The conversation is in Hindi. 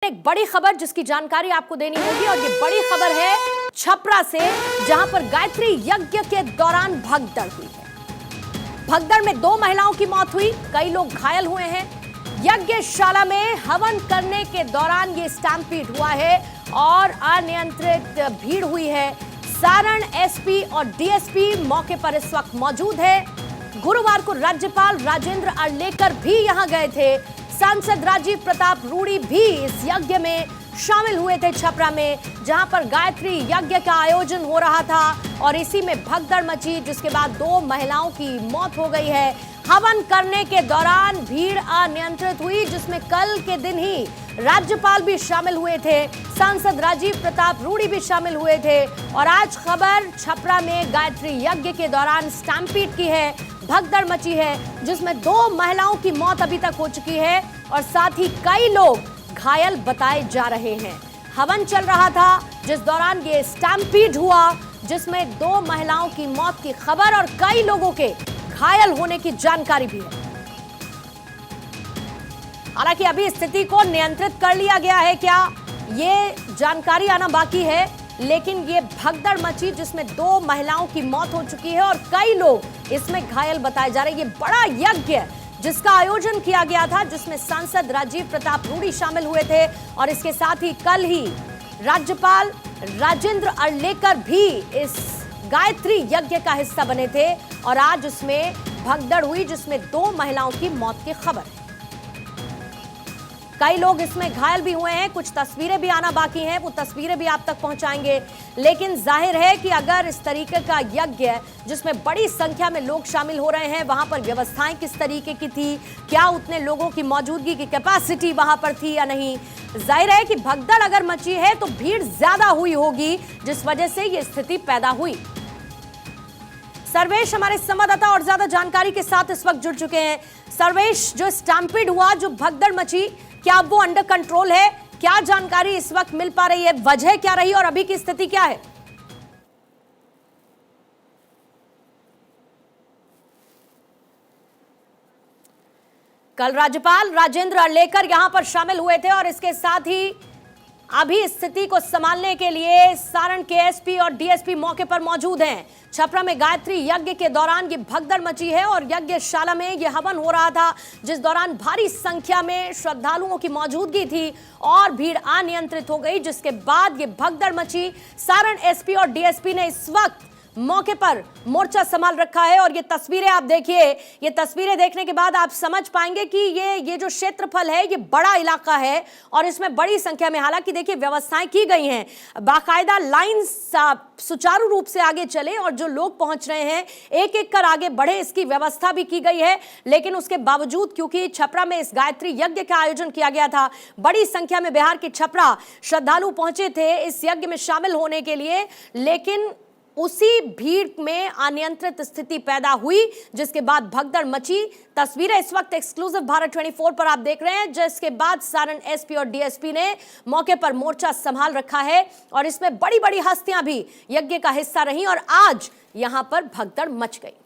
एक बड़ी खबर जिसकी जानकारी आपको देनी होगी और ये बड़ी खबर है छपरा से, जहां पर गायत्री यज्ञ के दौरान भगदड़ हुई है। भगदड़ में 2 महिलाओं की मौत हुई, कई लोग घायल हुए हैं। यज्ञशाला में हवन करने के दौरान ये स्टैम्पीड हुआ है और अनियंत्रित भीड़ हुई है। सारण एसपी और डीएसपी मौके पर इस वक्त मौजूद है। गुरुवार को राज्यपाल राजेंद्र अर्लेकर भी यहां गए थे। सांसद राजीव प्रताप रूडी भी इस यज्ञ में शामिल हुए थे छपरा में, जहां पर गायत्री यज्ञ का आयोजन हो रहा था और इसी में भगदड़ मची, जिसके बाद 2 महिलाओं की मौत हो गई है। हवन करने के दौरान भीड़ अनियंत्रित हुई, जिसमें कल के दिन ही राज्यपाल भी शामिल हुए थे, सांसद राजीव प्रताप रूडी भी शामिल हुए थे। और आज खबर छपरा में गायत्री यज्ञ के दौरान स्टैम्पीड की है, भगदड़ मची है, जिसमें 2 महिलाओं की मौत अभी तक हो चुकी है और साथ ही कई लोग घायल बताए जा रहे हैं। हवन चल रहा था जिस दौरान ये स्टैम्पीड हुआ, जिसमें 2 महिलाओं की मौत की खबर और कई लोगों के घायल होने की जानकारी भी है। हालांकि अभी स्थिति को नियंत्रित कर लिया गया है क्या, ये जानकारी आना बाकी है, लेकिन ये भगदड़ मची जिसमें 2 महिलाओं की मौत हो चुकी है और कई लोग इसमें घायल बताए जा रहे हैं। ये बड़ा यज्ञ जिसका आयोजन किया गया था, जिसमें सांसद राजीव प्रताप रूडी शामिल हुए थे और इसके साथ ही कल ही राज्यपाल राजेंद्र अर्लेकर भी इस गायत्री यज्ञ का हिस्सा बने थे और आज उसमें भगदड़ हुई, जिसमें 2 महिलाओं की मौत की खबर है। कई लोग इसमें घायल भी हुए हैं, कुछ तस्वीरें भी आना बाकी हैं, वो तस्वीरें भी आप तक पहुंचाएंगे। लेकिन जाहिर है कि अगर इस तरीके का यज्ञ जिसमें बड़ी संख्या में लोग शामिल हो रहे हैं, वहां पर व्यवस्थाएं किस तरीके की थी, क्या उतने लोगों की मौजूदगी की कैपेसिटी वहां पर थी या नहीं। जाहिर है कि भगदड़ अगर मची है तो भीड़ ज्यादा हुई होगी, जिस वजह से ये स्थिति पैदा हुई। सर्वेश हमारे संवाददाता और ज्यादा जानकारी के साथ इस वक्त जुड़ चुके हैं। सर्वेश, जो स्टैम्पीड हुआ, जो भगदड़ मची, क्या अब वो अंडर कंट्रोल है? क्या जानकारी इस वक्त मिल पा रही है? वजह क्या रही और अभी की स्थिति क्या है? कल राज्यपाल राजेंद्र अर्लेकर यहां पर शामिल हुए थे और इसके साथ ही अभी स्थिति को संभालने के लिए सारण के एसपी और डीएसपी मौके पर मौजूद हैं। छपरा में गायत्री यज्ञ के दौरान ये भगदड़ मची है और यज्ञशाला में ये हवन हो रहा था, जिस दौरान भारी संख्या में श्रद्धालुओं की मौजूदगी थी और भीड़ अनियंत्रित हो गई, जिसके बाद ये भगदड़ मची। सारण एसपी और डीएसपी ने इस वक्त मौके पर मोर्चा संभाल रखा है और ये तस्वीरें आप देखिए। ये तस्वीरें देखने के बाद आप समझ पाएंगे कि ये जो क्षेत्रफल है, ये बड़ा इलाका है और इसमें बड़ी संख्या में, हालांकि देखिए व्यवस्थाएं की गई हैं, बाकायदा लाइन सुचारू रूप से आगे चले और जो लोग पहुंच रहे हैं एक एक कर आगे बढ़े, इसकी व्यवस्था भी की गई है। लेकिन उसके बावजूद, क्योंकि छपरा में इस गायत्री यज्ञ का आयोजन किया गया था, बड़ी संख्या में बिहार के छपरा श्रद्धालु पहुंचे थे इस यज्ञ में शामिल होने के लिए, लेकिन उसी भीड़ में अनियंत्रित स्थिति पैदा हुई, जिसके बाद भगदड़ मची। तस्वीरें इस वक्त एक्सक्लूसिव भारत 24 पर आप देख रहे हैं, जिसके बाद सारण एसपी और डीएसपी ने मौके पर मोर्चा संभाल रखा है और इसमें बड़ी बड़ी हस्तियां भी यज्ञ का हिस्सा रही और आज यहां पर भगदड़ मच गई।